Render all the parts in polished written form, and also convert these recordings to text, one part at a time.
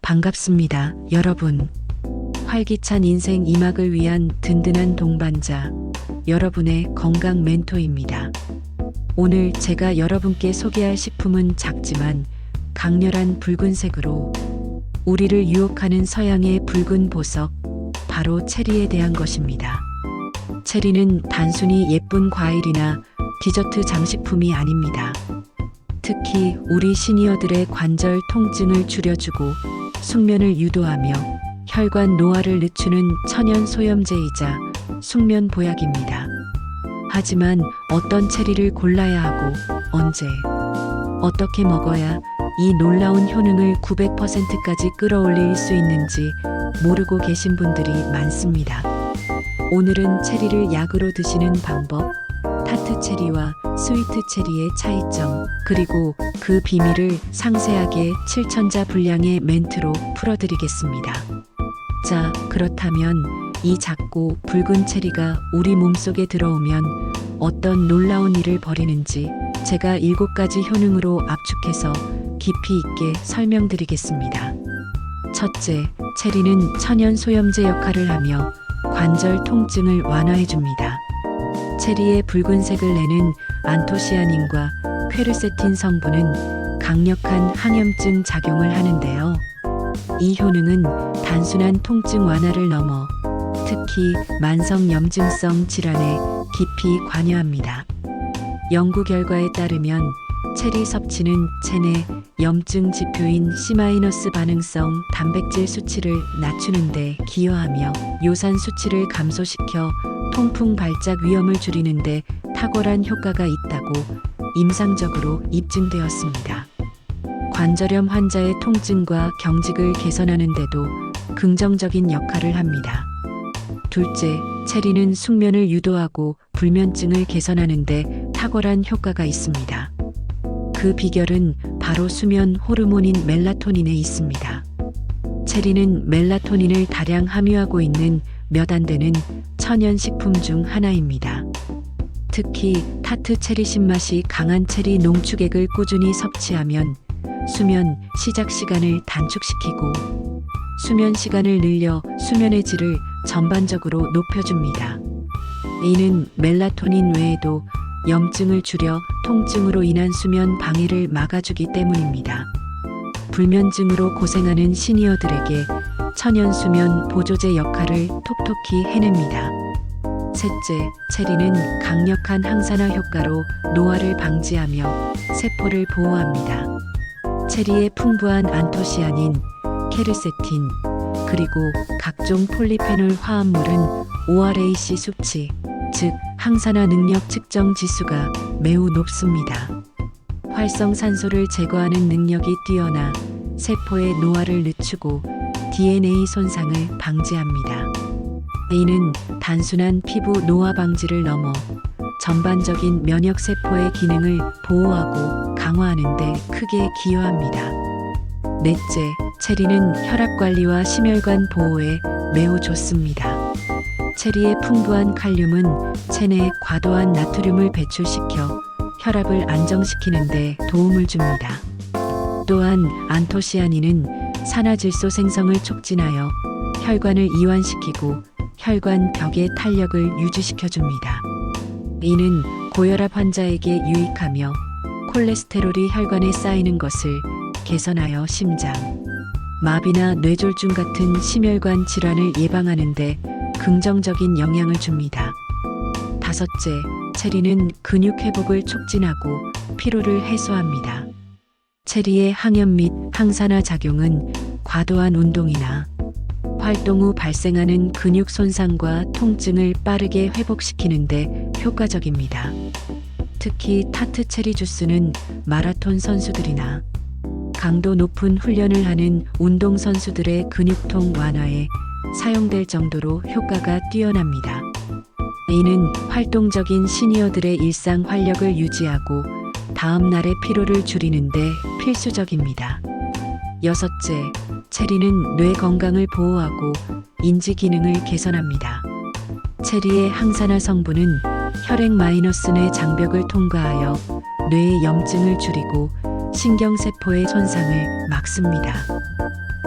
반갑습니다, 여러분. 활기찬 인생 2막을 위한 든든한 동반자, 여러분의 건강 멘토입니다. 오늘 제가 여러분께 소개할 식품은 작지만 강렬한 붉은색으로 우리를 유혹하는 서양의 붉은 보석, 바로 체리에 대한 것입니다. 체리는 단순히 예쁜 과일이나 디저트 장식품이 아닙니다. 특히 우리 시니어들의 관절 통증을 줄여주고 숙면을 유도하며 혈관 노화를 늦추는 천연 소염제이자 숙면 보약입니다. 하지만 어떤 체리를 골라야 하고 언제, 어떻게 먹어야 이 놀라운 효능을 900%까지 끌어올릴 수 있는지 모르고 계신 분들이 많습니다. 오늘은 체리를 약으로 드시는 방법, 타트 체리와 스위트 체리의 차이점, 그리고 그 비밀을 상세하게 7천자 분량의 멘트로 풀어드리겠습니다. 자, 그렇다면 이 작고 붉은 체리가 우리 몸속에 들어오면 어떤 놀라운 일을 벌이는지 제가 7가지 효능으로 압축해서 깊이 있게 설명드리겠습니다. 첫째, 체리는 천연 소염제 역할을 하며 관절 통증을 완화해줍니다. 체리의 붉은색을 내는 안토시아닌과 퀘르세틴 성분은 강력한 항염증 작용을 하는데요. 이 효능은 단순한 통증 완화를 넘어 특히 만성 염증성 질환에 깊이 관여합니다. 연구 결과에 따르면 체리 섭취는 체내 염증 지표인 C- 반응성 단백질 수치를 낮추는 데 기여하며 요산 수치를 감소시켜 통풍 발작 위험을 줄이는 데 탁월한 효과가 있다고 임상적으로 입증되었습니다. 관절염 환자의 통증과 경직을 개선하는 데도 긍정적인 역할을 합니다. 둘째, 체리는 숙면을 유도하고 불면증을 개선하는 데 탁월한 효과가 있습니다. 그 비결은 바로 수면 호르몬인 멜라토닌에 있습니다. 체리는 멜라토닌을 다량 함유하고 있는 몇 안 되는 천연 식품 중 하나입니다. 특히 타트 체리 신맛이 강한 체리 농축액을 꾸준히 섭취하면 수면 시작 시간을 단축시키고 수면 시간을 늘려 수면의 질을 전반적으로 높여줍니다. 이는 멜라토닌 외에도 염증을 줄여 통증으로 인한 수면 방해를 막아주기 때문입니다. 불면증으로 고생하는 시니어들에게 천연 수면 보조제 역할을 톡톡히 해냅니다. 셋째, 체리는 강력한 항산화 효과로 노화를 방지하며 세포를 보호합니다. 체리의 풍부한 안토시아닌, 케르세틴, 그리고 각종 폴리페놀 화합물은 ORAC 수치, 즉 항산화 능력 측정 지수가 매우 높습니다. 활성산소를 제거하는 능력이 뛰어나 세포의 노화를 늦추고 DNA 손상을 방지합니다. 이는 단순한 피부 노화 방지를 넘어 전반적인 면역 세포의 기능을 보호하고 강화하는 데 크게 기여합니다. 넷째, 체리는 혈압 관리와 심혈관 보호에 매우 좋습니다. 체리의 풍부한 칼륨은 체내에 과도한 나트륨을 배출시켜 혈압을 안정시키는 데 도움을 줍니다. 또한 안토시아닌은 산화질소 생성을 촉진하여 혈관을 이완시키고 혈관 벽의 탄력을 유지시켜줍니다. 이는 고혈압 환자에게 유익하며 콜레스테롤이 혈관에 쌓이는 것을 개선하여 심장, 마비나 뇌졸중 같은 심혈관 질환을 예방하는 데 긍정적인 영향을 줍니다. 다섯째, 체리는 근육 회복을 촉진하고 피로를 해소합니다. 체리의 항염 및 항산화 작용은 과도한 운동이나 활동 후 발생하는 근육 손상과 통증을 빠르게 회복시키는 데 효과적입니다. 특히 타트 체리 주스는 마라톤 선수들이나 강도 높은 훈련을 하는 운동선수들의 근육통 완화에 사용될 정도로 효과가 뛰어납니다. 이는 활동적인 시니어들의 일상 활력을 유지하고 다음 날의 피로를 줄이는 데 필수적입니다. 여섯째, 체리는 뇌 건강을 보호하고 인지 기능을 개선합니다. 체리의 항산화 성분은 혈액-뇌 장벽을 통과하여 뇌의 염증을 줄이고 신경세포의 손상을 막습니다.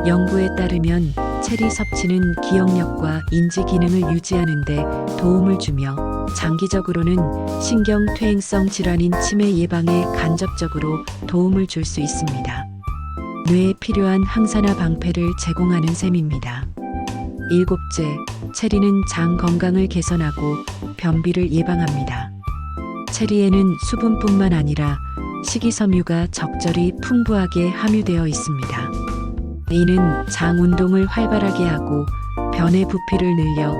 연구에 따르면 체리 섭취는 기억력과 인지 기능을 유지하는 데 도움을 주며 장기적으로는 신경퇴행성 질환인 치매 예방에 간접적으로 도움을 줄 수 있습니다. 뇌에 필요한 항산화 방패를 제공하는 셈입니다. 일곱째, 체리는 장 건강을 개선하고 변비를 예방합니다. 체리에는 수분뿐만 아니라 식이섬유가 적절히 풍부하게 함유되어 있습니다. 이는 장 운동을 활발하게 하고 변의 부피를 늘려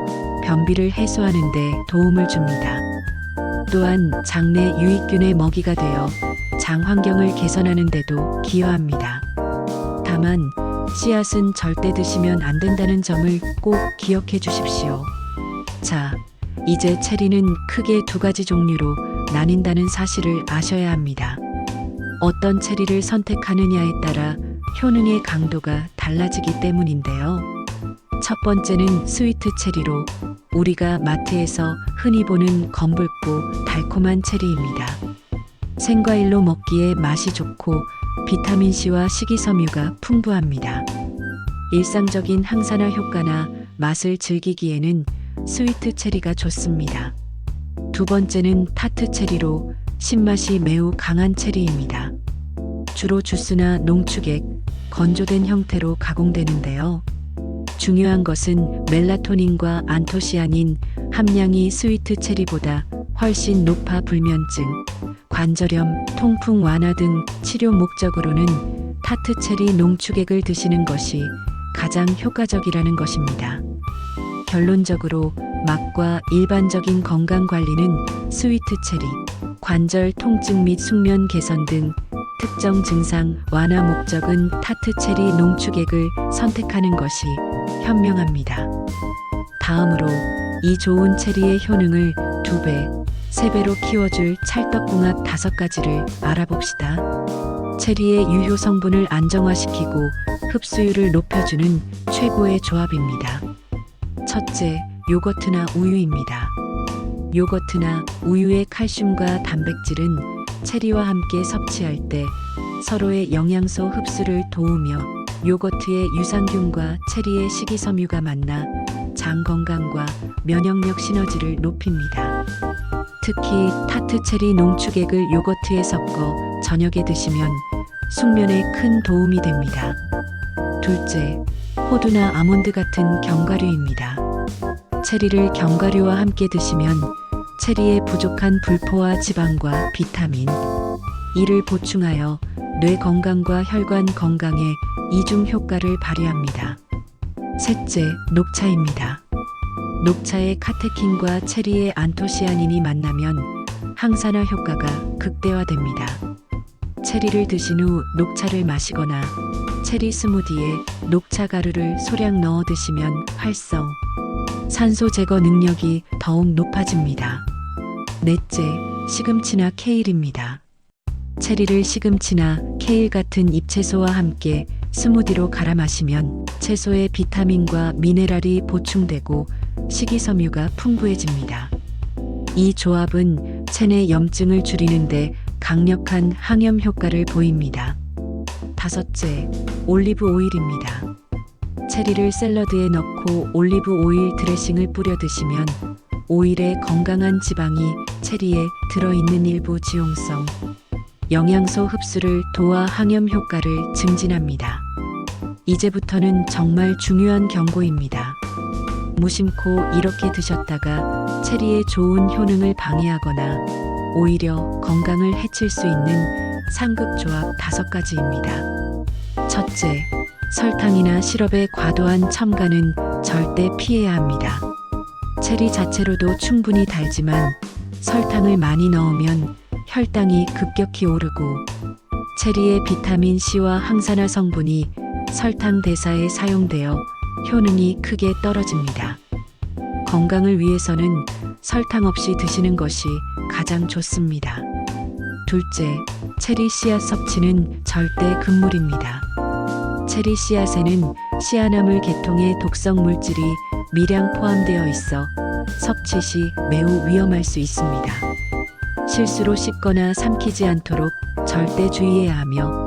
변비를 해소하는 데 도움을 줍니다. 또한 장내 유익균의 먹이가 되어 장 환경을 개선하는 데도 기여합니다. 다만 씨앗은 절대 드시면 안 된다는 점을 꼭 기억해 주십시오. 자, 이제 체리는 크게 두 가지 종류로 나뉜다는 사실을 아셔야 합니다. 어떤 체리를 선택하느냐에 따라 효능의 강도가 달라지기 때문인데요. 첫 번째는 스위트 체리로 우리가 마트에서 흔히 보는 검붉고 달콤한 체리입니다. 생과일로 먹기에 맛이 좋고 비타민C와 식이섬유가 풍부합니다. 일상적인 항산화 효과나 맛을 즐기기에는 스위트 체리가 좋습니다. 두 번째는 타트 체리로 신맛이 매우 강한 체리입니다. 주로 주스나 농축액, 건조된 형태로 가공되는데요. 중요한 것은 멜라토닌과 안토시아닌 함량이 스위트 체리보다 훨씬 높아 불면증, 관절염, 통풍 완화 등 치료 목적으로는 타트 체리 농축액을 드시는 것이 가장 효과적이라는 것입니다. 결론적으로 맛과 일반적인 건강 관리는 스위트 체리, 관절 통증 및 숙면 개선 등 특정 증상 완화 목적은 타트 체리 농축액을 선택하는 것이 현명합니다. 다음으로 이 좋은 체리의 효능을 2배, 3배로 키워줄 찰떡궁합 5가지를 알아봅시다. 체리의 유효 성분을 안정화시키고 흡수율을 높여주는 최고의 조합입니다. 첫째, 요거트나 우유입니다. 요거트나 우유의 칼슘과 단백질은 체리와 함께 섭취할 때 서로의 영양소 흡수를 도우며 요거트의 유산균과 체리의 식이섬유가 만나 장 건강과 면역력 시너지를 높입니다. 특히 타트 체리 농축액을 요거트에 섞어 저녁에 드시면 숙면에 큰 도움이 됩니다. 둘째, 호두나 아몬드 같은 견과류입니다. 체리를 견과류와 함께 드시면 체리의 부족한 불포화 지방과 비타민 E를 보충하여 뇌 건강과 혈관 건강에 이중 효과를 발휘합니다. 셋째, 녹차입니다. 녹차의 카테킨과 체리의 안토시아닌이 만나면 항산화 효과가 극대화됩니다. 체리를 드신 후 녹차를 마시거나 체리 스무디에 녹차 가루를 소량 넣어 드시면 활성, 산소 제거 능력이 더욱 높아집니다. 넷째, 시금치나 케일입니다. 체리를 시금치나 케일 같은 잎채소와 함께 스무디로 갈아 마시면 채소의 비타민과 미네랄이 보충되고 식이섬유가 풍부해집니다. 이 조합은 체내 염증을 줄이는데 강력한 항염 효과를 보입니다. 다섯째, 올리브 오일입니다. 체리를 샐러드에 넣고 올리브 오일 드레싱을 뿌려 드시면 오일의 건강한 지방이 체리에 들어있는 일부 지용성, 영양소 흡수를 도와 항염 효과를 증진합니다. 이제부터는 정말 중요한 경고입니다. 무심코 이렇게 드셨다가 체리의 좋은 효능을 방해하거나 오히려 건강을 해칠 수 있는 상극조합 5가지입니다. 첫째, 설탕이나 시럽의 과도한 첨가는 절대 피해야 합니다. 체리 자체로도 충분히 달지만 설탕을 많이 넣으면 혈당이 급격히 오르고 체리의 비타민 C와 항산화 성분이 설탕 대사에 사용되어 효능이 크게 떨어집니다. 건강을 위해서는 설탕 없이 드시는 것이 가장 좋습니다. 둘째, 체리 씨앗 섭취는 절대 금물입니다. 체리 씨앗에는 시아나물 계통의 독성 물질이 미량 포함되어 있어 섭취 시 매우 위험할 수 있습니다. 실수로 씹거나 삼키지 않도록 절대 주의해야 하며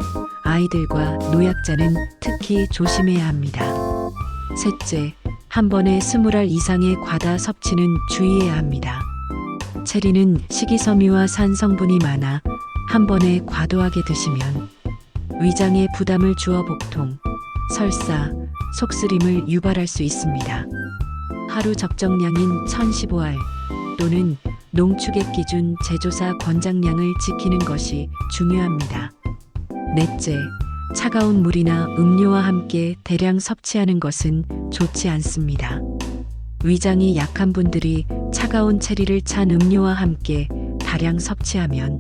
아이들과 노약자는 특히 조심해야 합니다. 셋째, 한 번에 20알 이상의 과다 섭취는 주의해야 합니다. 체리는 식이섬유와 산 성분이 많아 한 번에 과도하게 드시면 위장에 부담을 주어 복통, 설사, 속쓰림을 유발할 수 있습니다. 하루 적정량인 1015알 또는 농축액 기준 제조사 권장량을 지키는 것이 중요합니다. 넷째, 차가운 물이나 음료와 함께 대량 섭취하는 것은 좋지 않습니다. 위장이 약한 분들이 차가운 체리를 찬 음료와 함께 다량 섭취하면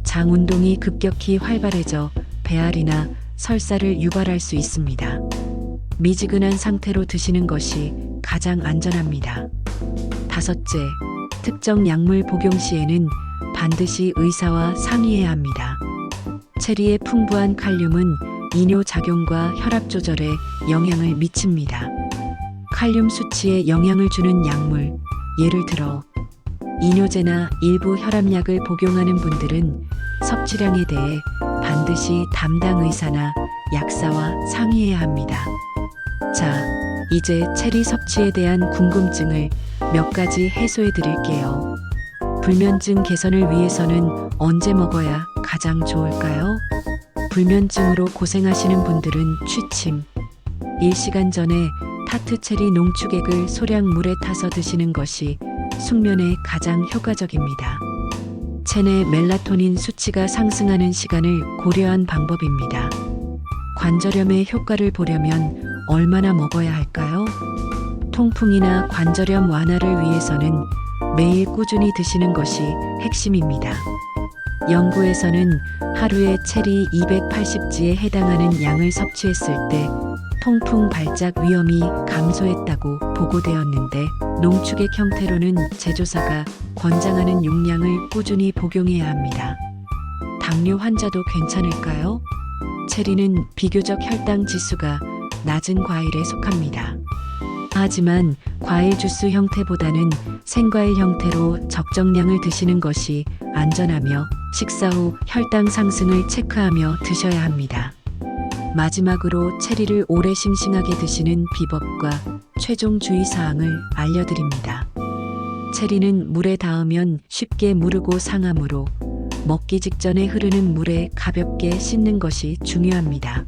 장 운동이 급격히 활발해져 배앓이나 설사를 유발할 수 있습니다. 미지근한 상태로 드시는 것이 가장 안전합니다. 다섯째, 특정 약물 복용 시에는 반드시 의사와 상의해야 합니다. 체리의 풍부한 칼륨은 이뇨 작용과 혈압 조절에 영향을 미칩니다. 칼륨 수치에 영향을 주는 약물, 예를 들어 이뇨제나 일부 혈압약을 복용하는 분들은 섭취량에 대해 반드시 담당 의사나 약사와 상의해야 합니다. 자, 이제 체리 섭취에 대한 궁금증을 몇 가지 해소해 드릴게요. 불면증 개선을 위해서는 언제 먹어야 가장 좋을까요? 불면증으로 고생하시는 분들은 취침 1시간 전에 타트 체리 농축액을 소량 물에 타서 드시는 것이 숙면에 가장 효과적입니다. 체내 멜라토닌 수치가 상승하는 시간을 고려한 방법입니다. 관절염의 효과를 보려면 얼마나 먹어야 할까요? 통풍이나 관절염 완화를 위해서는 매일 꾸준히 드시는 것이 핵심입니다. 연구에서는 하루에 체리 280지에 해당하는 양을 섭취했을 때 통풍 발작 위험이 감소했다고 보고되었는데 농축액 형태로는 제조사가 권장하는 용량을 꾸준히 복용해야 합니다. 당뇨 환자도 괜찮을까요? 체리는 비교적 혈당 지수가 낮은 과일에 속합니다. 하지만 과일 주스 형태보다는 생과일 형태로 적정량을 드시는 것이 안전하며 식사 후 혈당 상승을 체크하며 드셔야 합니다. 마지막으로 체리를 오래 싱싱하게 드시는 비법과 최종 주의사항을 알려드립니다. 체리는 물에 닿으면 쉽게 무르고 상하므로 먹기 직전에 흐르는 물에 가볍게 씻는 것이 중요합니다.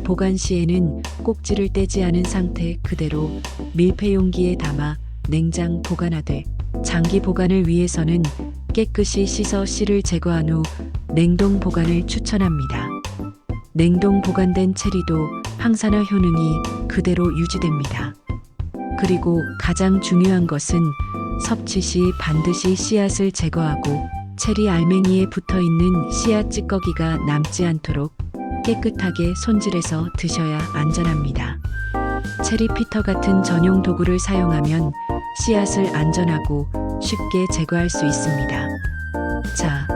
보관 시에는 꼭지를 떼지 않은 상태 그대로 밀폐 용기에 담아 냉장 보관하되 장기 보관을 위해서는 깨끗이 씻어 씨를 제거한 후 냉동 보관을 추천합니다. 냉동 보관된 체리도 항산화 효능이 그대로 유지됩니다. 그리고 가장 중요한 것은 섭취 시 반드시 씨앗을 제거하고 체리 알맹이에 붙어 있는 씨앗 찌꺼기가 남지 않도록 깨끗하게 손질해서 드셔야 안전합니다. 체리 피터 같은 전용 도구를 사용하면 씨앗을 안전하고 쉽게 제거할 수 있습니다. 자,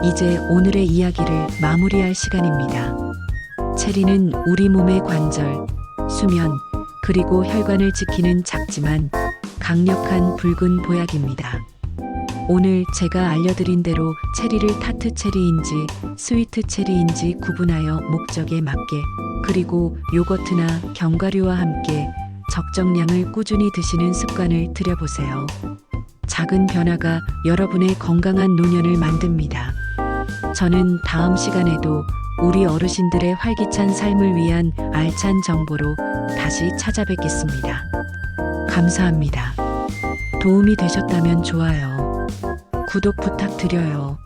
이제 오늘의 이야기를 마무리할 시간입니다. 체리는 우리 몸의 관절, 수면, 그리고 혈관을 지키는 작지만 강력한 붉은 보약입니다. 오늘 제가 알려드린 대로 체리를 타트 체리인지 스위트 체리인지 구분하여 목적에 맞게 그리고 요거트나 견과류와 함께 적정량을 꾸준히 드시는 습관을 들여보세요. 작은 변화가 여러분의 건강한 노년을 만듭니다. 저는 다음 시간에도 우리 어르신들의 활기찬 삶을 위한 알찬 정보로 다시 찾아뵙겠습니다. 감사합니다. 도움이 되셨다면 좋아요, 구독 부탁드려요.